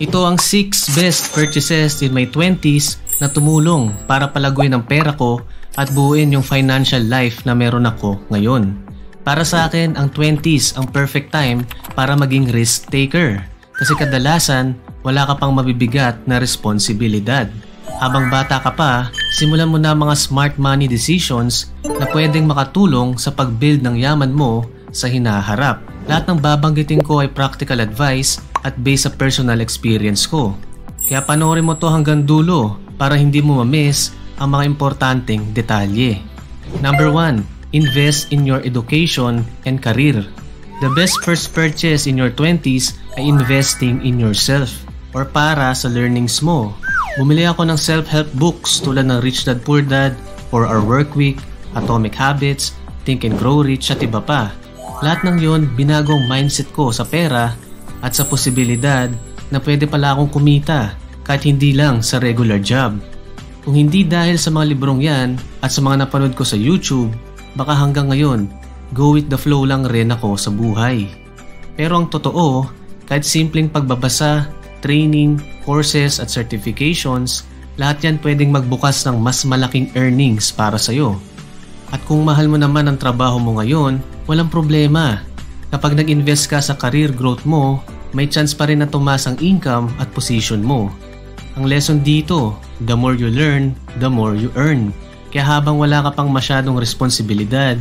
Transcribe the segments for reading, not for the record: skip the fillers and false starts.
Ito ang 6 best purchases in my 20s na tumulong para palaguin ang pera ko at buuin yung financial life na meron ako ngayon. Para sa akin, ang 20s ang perfect time para maging risk taker. Kasi kadalasan, wala ka pang mabibigat na responsibilidad. Habang bata ka pa, simulan mo na mga smart money decisions na pwedeng makatulong sa pag-build ng yaman mo sa hinaharap. Lahat ng babanggitin ko ay practical advice at based sa personal experience ko. Kaya panoorin mo to hanggang dulo para hindi mo ma-miss ang mga importanteng detalye. Number 1. Invest in your education and career. The best first purchase in your 20s ay investing in yourself or para sa learnings mo. Bumili ako ng self-help books tulad ng Rich Dad Poor Dad, 4-Hour Workweek, Atomic Habits, Think and Grow Rich at iba pa. Lahat ng yun binagong mindset ko sa pera at sa posibilidad na pwede pala akong kumita kahit hindi lang sa regular job. Kung hindi dahil sa mga librong yan at sa mga napanood ko sa YouTube, baka hanggang ngayon, go with the flow lang rin ako sa buhay. Pero ang totoo, kahit simpleng pagbabasa, training, courses at certifications, lahat yan pwedeng magbukas ng mas malaking earnings para sa'yo. At kung mahal mo naman ang trabaho mo ngayon, walang problema. Kapag nag-invest ka sa career growth mo, may chance pa rin na tumaas ang income at position mo. Ang lesson dito, the more you learn, the more you earn. Kaya habang wala ka pang masyadong responsibilidad,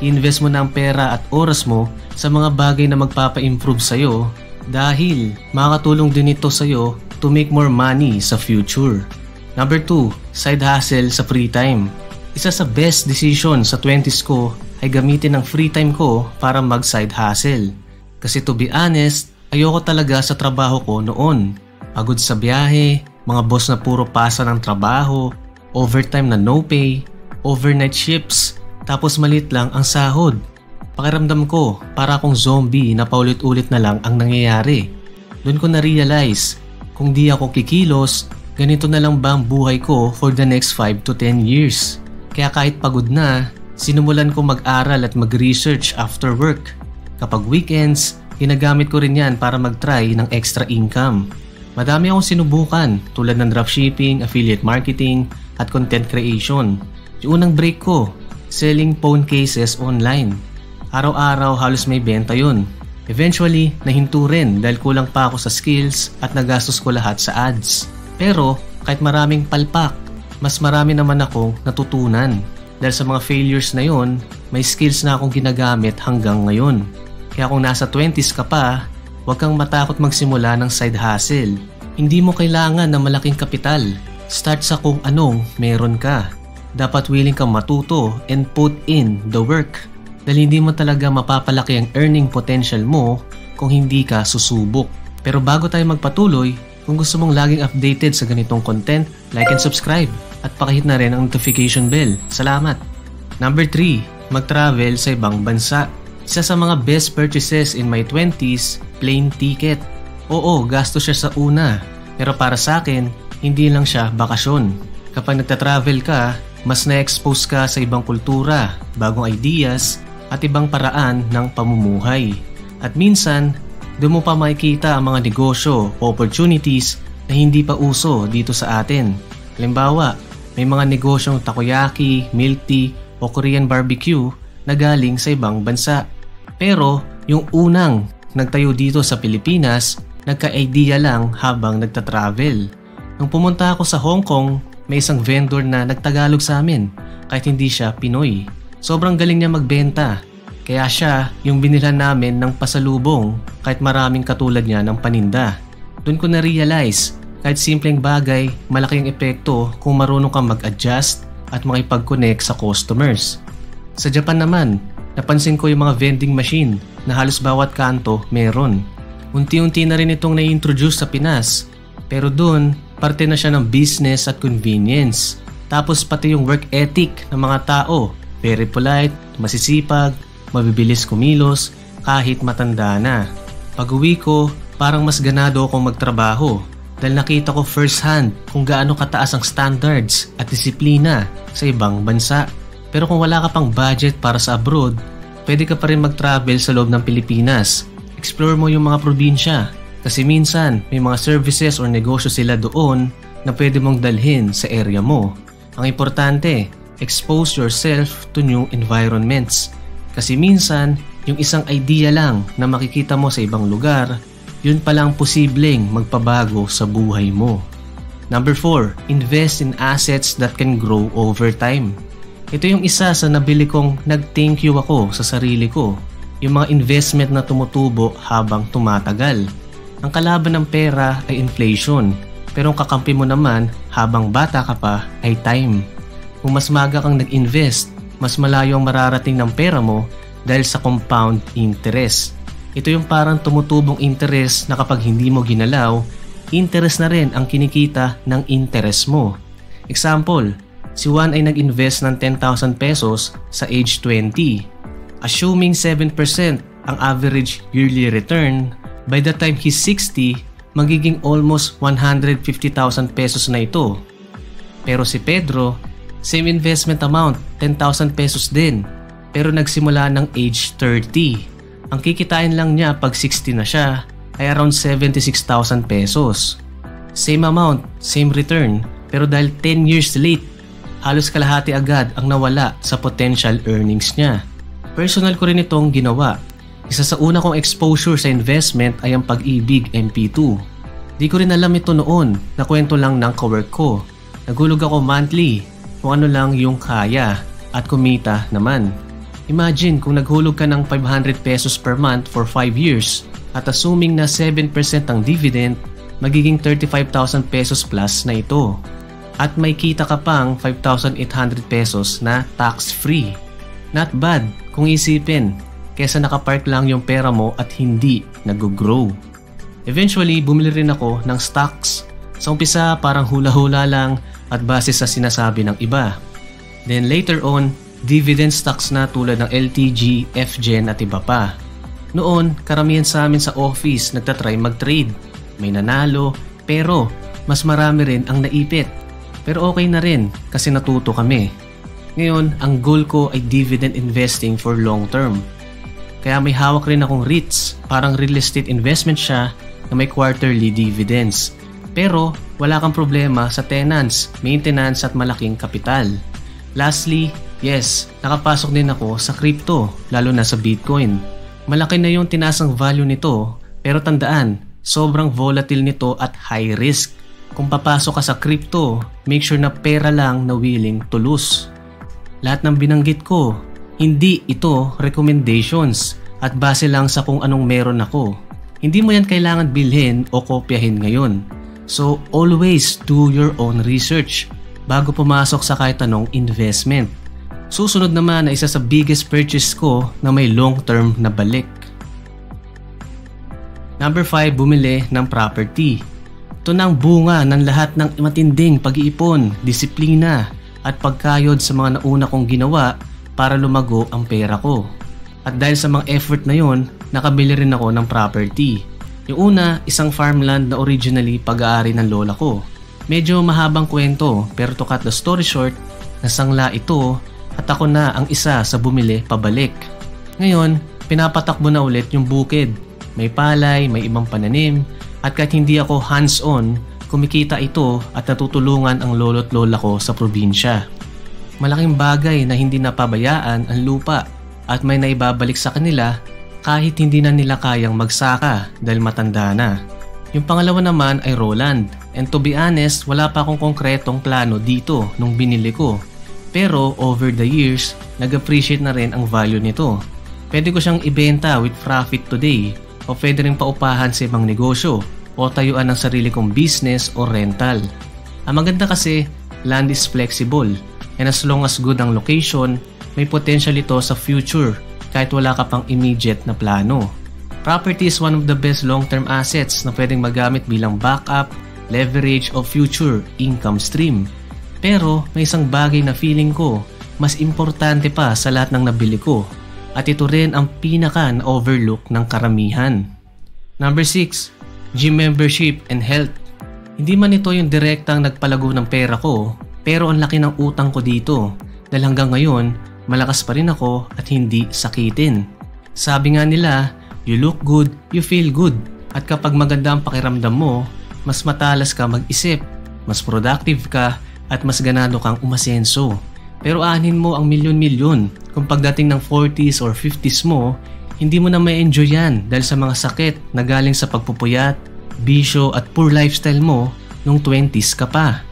i-invest mo na ang pera at oras mo sa mga bagay na magpapa-improve sa'yo dahil makakatulong din ito sa'yo to make more money sa future. Number 2, side hustle sa free time. Isa sa best decision sa 20s ko ay gamitin ang free time ko para mag-side hustle. Kasi to be honest, ayoko talaga sa trabaho ko noon. Pagod sa biyahe, mga boss na puro pasa ng trabaho, overtime na no pay, overnight shifts, tapos malit lang ang sahod. Pakiramdam ko para akong zombie na paulit-ulit na lang ang nangyayari. Doon ko na-realize, kung di ako kikilos, ganito na lang ba ang buhay ko for the next 5 to 10 years. Kaya kahit pagod na, sinumulan ko mag-aral at mag-research after work. Kapag weekends, ginagamit ko rin yan para mag-try ng extra income. Madami akong sinubukan tulad ng dropshipping, affiliate marketing, at content creation. Yung unang break ko, selling phone cases online. Araw-araw halos may benta yun. Eventually, nahinto rin dahil kulang pa ako sa skills at nagastos ko lahat sa ads. Pero kahit maraming palpak, mas marami naman akong natutunan. Dahil sa mga failures na yun, may skills na akong ginagamit hanggang ngayon. Kaya kung nasa 20s ka pa, huwag kang matakot magsimula ng side hustle. Hindi mo kailangan ng malaking kapital. Start sa kung anong meron ka. Dapat willing kang matuto and put in the work. Dahil hindi mo talaga mapapalaki ang earning potential mo kung hindi ka susubok. Pero bago tayo magpatuloy, kung gusto mong laging updated sa ganitong content, like and subscribe at pakihit na rin ang notification bell. Salamat! Number 3. Mag-travel sa ibang bansa. Isa sa mga best purchases in my 20s, plane ticket. Oo, gasto siya sa una. Pero para sa akin, hindi lang siya bakasyon. Kapag nagta-travel ka, mas na-expose ka sa ibang kultura, bagong ideas, at ibang paraan ng pamumuhay. At minsan, doon mo pa makikita ang mga negosyo o opportunities na hindi pa uso dito sa atin. Halimbawa, may mga negosyong takoyaki, milk tea o Korean barbecue na galing sa ibang bansa. Pero yung unang nagtayo dito sa Pilipinas, nagka-idea lang habang nagta-travel. Nung pumunta ako sa Hong Kong, may isang vendor na nagtagalog sa amin kahit hindi siya Pinoy. Sobrang galing niya magbenta, kaya siya yung binilhan namin ng pasalubong kahit maraming katulad niya ng paninda. Doon ko na-realize, kahit simpleng bagay, malaki ang epekto kung marunong kang mag-adjust at makipag-connect sa customers. Sa Japan naman, napansin ko yung mga vending machine na halos bawat kanto meron. Unti-unti na rin itong na-introduce sa Pinas, pero doon, parte na siya ng business at convenience. Tapos pati yung work ethic ng mga tao. Very polite, masisipag, mabibilis kumilos, kahit matanda na. Pag-uwi ko, parang mas ganado akong magtrabaho dahil nakita ko first hand kung gaano kataas ang standards at disiplina sa ibang bansa. Pero kung wala ka pang budget para sa abroad, pwede ka pa rin mag-travel sa loob ng Pilipinas. Explore mo yung mga probinsya. Kasi minsan may mga services or negosyo sila doon na pwede mong dalhin sa area mo. Ang importante, expose yourself to new environments. Kasi minsan, yung isang idea lang na makikita mo sa ibang lugar, yun pala ang posibleng magpabago sa buhay mo. Number 4, invest in assets that can grow over time. Ito yung isa sa nabili kong nag-thank you ako sa sarili ko. Yung mga investment na tumutubo habang tumatagal. Ang kalaban ng pera ay inflation, pero ang kakampi mo naman habang bata ka pa ay time. Kung mas maga kang nag-invest, mas malayo ang mararating ng pera mo dahil sa compound interest. Ito yung parang tumutubong interest na kapag hindi mo ginalaw, interest na rin ang kinikita ng interest mo. Example, si Juan ay nag-invest ng 10,000 pesos sa age 20. Assuming 7% ang average yearly return, by the time he's 60, magiging almost 150,000 pesos na ito. Pero si Pedro, same investment amount, 10,000 pesos din, pero nagsimula ng age 30. Ang kikitain lang niya pag 60 na siya ay around 76,000 pesos. Same amount, same return, pero dahil 10 years late, halos kalahati agad ang nawala sa potential earnings niya. Personal ko rin itong ginawa. Isa sa una kong exposure sa investment ay ang Pag-ibig MP2. Di ko rin alam ito noon, nakwento lang ng kawork ko. Nagulog ako monthly kung ano lang yung kaya at kumita naman. Imagine kung naghulog ka ng 500 pesos per month for 5 years at assuming na 7% ang dividend, magiging 35,000 pesos plus na ito. At may kita ka pang 5,800 pesos na tax-free. Not bad kung isipin, kesa nakapark lang yung pera mo at hindi nag-grow. Eventually, bumili rin ako ng stocks. Sa umpisa, parang hula-hula lang at base sa sinasabi ng iba. Then later on, dividend stocks na tulad ng LTG, FGen at iba pa. Noon, karamihan sa amin sa office nagtatry mag-trade. May nanalo, pero mas marami rin ang naipit. Pero okay na rin kasi natuto kami. Ngayon, ang goal ko ay dividend investing for long term. Kaya may hawak rin akong REITs, parang real estate investment siya na may quarterly dividends. Pero wala kang problema sa tenants, maintenance at malaking kapital. Lastly, yes, nakapasok din ako sa crypto, lalo na sa Bitcoin. Malaki na yung tinasang value nito, pero tandaan, sobrang volatile nito at high risk. Kung papasok ka sa crypto, make sure na pera lang na willing to lose. Lahat ng binanggit ko, hindi ito recommendations at base lang sa kung anong meron ako. Hindi mo yan kailangan bilhin o kopyahin ngayon. So always do your own research bago pumasok sa kahit anong investment. Susunod naman na isa sa biggest purchase ko na may long-term na balik. Number 5, bumili ng property. Ito na ang bunga ng lahat ng matinding pag-iipon, disiplina, at pagkayod sa mga nauna kong ginawa para lumago ang pera ko. At dahil sa mga effort na yon, nakabili rin ako ng property. Yung una, isang farmland na originally pag-aari ng lola ko. Medyo mahabang kwento, pero to cut the story short, nasangla ito at ako na ang isa sa bumili pabalik. Ngayon, pinapatakbo na ulit yung bukid. May palay, may ibang pananim, at kahit hindi ako hands-on, kumikita ito at natutulungan ang lolo't lola ko sa probinsya. Malaking bagay na hindi napabayaan ang lupa at may naibabalik sa kanila kahit hindi na nila kayang magsaka dahil matanda na. Yung pangalawa naman ay Roland, and to be honest, wala pa akong konkretong plano dito nung binili ko. Pero over the years, nag-appreciate na rin ang value nito. Pwede ko siyang ibenta with profit today o pwede rin paupahan sa ibang negosyo o tayuan ng sarili kong business o rental. Ang maganda kasi, land is flexible and as long as good ang location, may potential ito sa future kahit wala ka pang immediate na plano. Property is one of the best long-term assets na pwedeng magamit bilang backup, leverage o future income stream. Pero may isang bagay na feeling ko mas importante pa sa lahat ng nabili ko at ito rin ang pinaka na overlook ng karamihan. Number 6, gym membership and health. Hindi man ito yung direktang nagpalago ng pera ko, pero ang laki ng utang ko dito dahil hanggang ngayon malakas pa rin ako at hindi sakitin. Sabi nga nila, you look good, you feel good. At kapag maganda ang pakiramdam mo, mas matalas ka mag-isip, mas productive ka at mas ganado kang umasenso. Pero aanhin mo ang milyon-milyon kung pagdating ng 40s or 50s mo, hindi mo na ma-enjoy yan dahil sa mga sakit na galing sa pagpupuyat, bisyo at poor lifestyle mo nung 20s ka pa.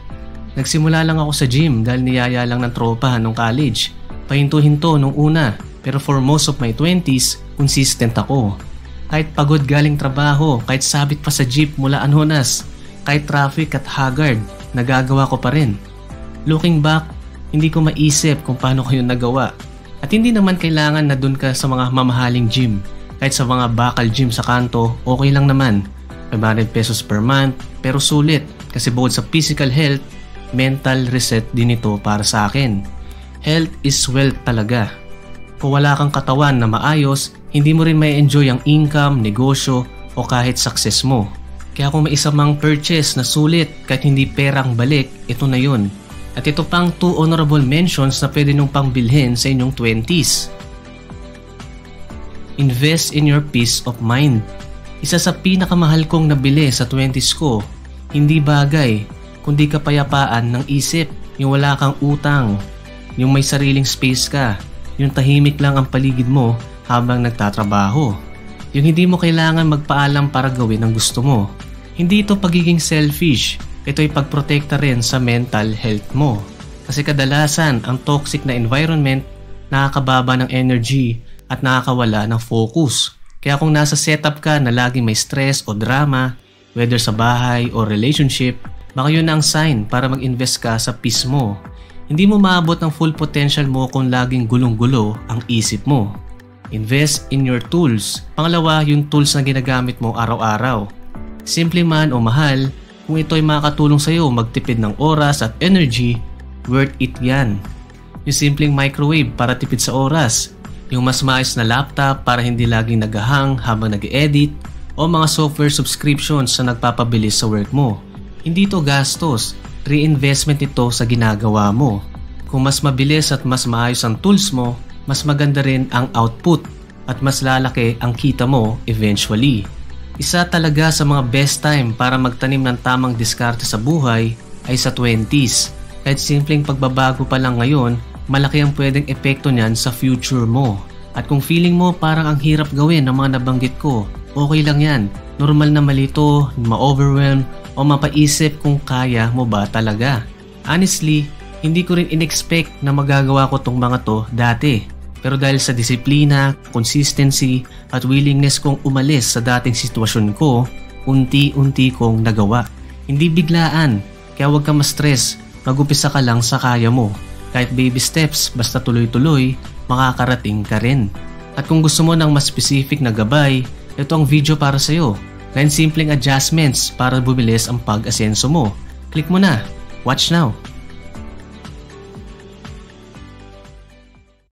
Nagsimula lang ako sa gym dahil niyaya lang ng tropa nung college. Pahinto-hinto nung una, pero for most of my 20s, consistent ako. Kahit pagod galing trabaho, kahit sabit pa sa jeep mula Anhonas, kahit traffic at haggard, nagagawa ko pa rin. Looking back, hindi ko maisip kung paano ko yun nagawa. At hindi naman kailangan na dun ka sa mga mamahaling gym. Kahit sa mga bakal gym sa kanto, okay lang naman. 500 pesos per month, pero sulit kasi bukod sa physical health, mental reset din ito para sa akin. Health is wealth talaga. Kung wala kang katawan na maayos, hindi mo rin may enjoy ang income, negosyo o kahit success mo. Kaya kung may isa mang purchase na sulit kahit hindi perang balik, ito na yun. At ito pang 2 honorable mentions na pwede nung pangbilhin sa inyong 20s. Invest in your peace of mind. Isa sa pinakamahal kong nabili sa 20s ko, hindi bagay, kundi kapayapaan ng isip. Yung wala kang utang, yung may sariling space ka, yung tahimik lang ang paligid mo habang nagtatrabaho. Yung hindi mo kailangan magpaalam para gawin ang gusto mo. Hindi ito pagiging selfish. Ito'y pagprotekta rin sa mental health mo. Kasi kadalasan ang toxic na environment nakakababa ng energy at nakakawala ng focus. Kaya kung nasa setup ka na laging may stress o drama, whether sa bahay o relationship, baka yun ang sign para mag-invest ka sa peace mo. Hindi mo maabot ang full potential mo kung laging gulong-gulo ang isip mo. Invest in your tools. Pangalawa, yung tools na ginagamit mo araw-araw. Simple man o mahal, kung ito'y makakatulong sa'yo magtipid ng oras at energy, worth it yan. Yung simpleng microwave para tipid sa oras, yung mas maayos na laptop para hindi laging naghahang habang nag-edit, o mga software subscriptions na nagpapabilis sa work mo. Hindi ito gastos, reinvestment ito sa ginagawa mo. Kung mas mabilis at mas maayos ang tools mo, mas maganda rin ang output at mas lalaki ang kita mo eventually. Isa talaga sa mga best time para magtanim ng tamang diskarte sa buhay ay sa 20s. Kahit simpleng pagbabago pa lang ngayon, malaki ang pwedeng epekto niyan sa future mo. At kung feeling mo parang ang hirap gawin ng mga nabanggit ko, okay lang yan. Normal na malito, ma-overwhelm o mapaisip kung kaya mo ba talaga. Honestly, hindi ko rin in-expect na magagawa ko tong mga to dati. Pero dahil sa disiplina, consistency at willingness kong umalis sa dating sitwasyon ko, unti-unti kong nagawa. Hindi biglaan, kaya huwag kang ma-stress, mag-upisa ka lang sa kaya mo. Kahit baby steps, basta tuloy-tuloy, makakarating ka rin. At kung gusto mo ng mas specific na gabay, ito ang video para sa'yo. 9 simpleng adjustments para bumilis ang pag-asenso mo. Click mo na. Watch now.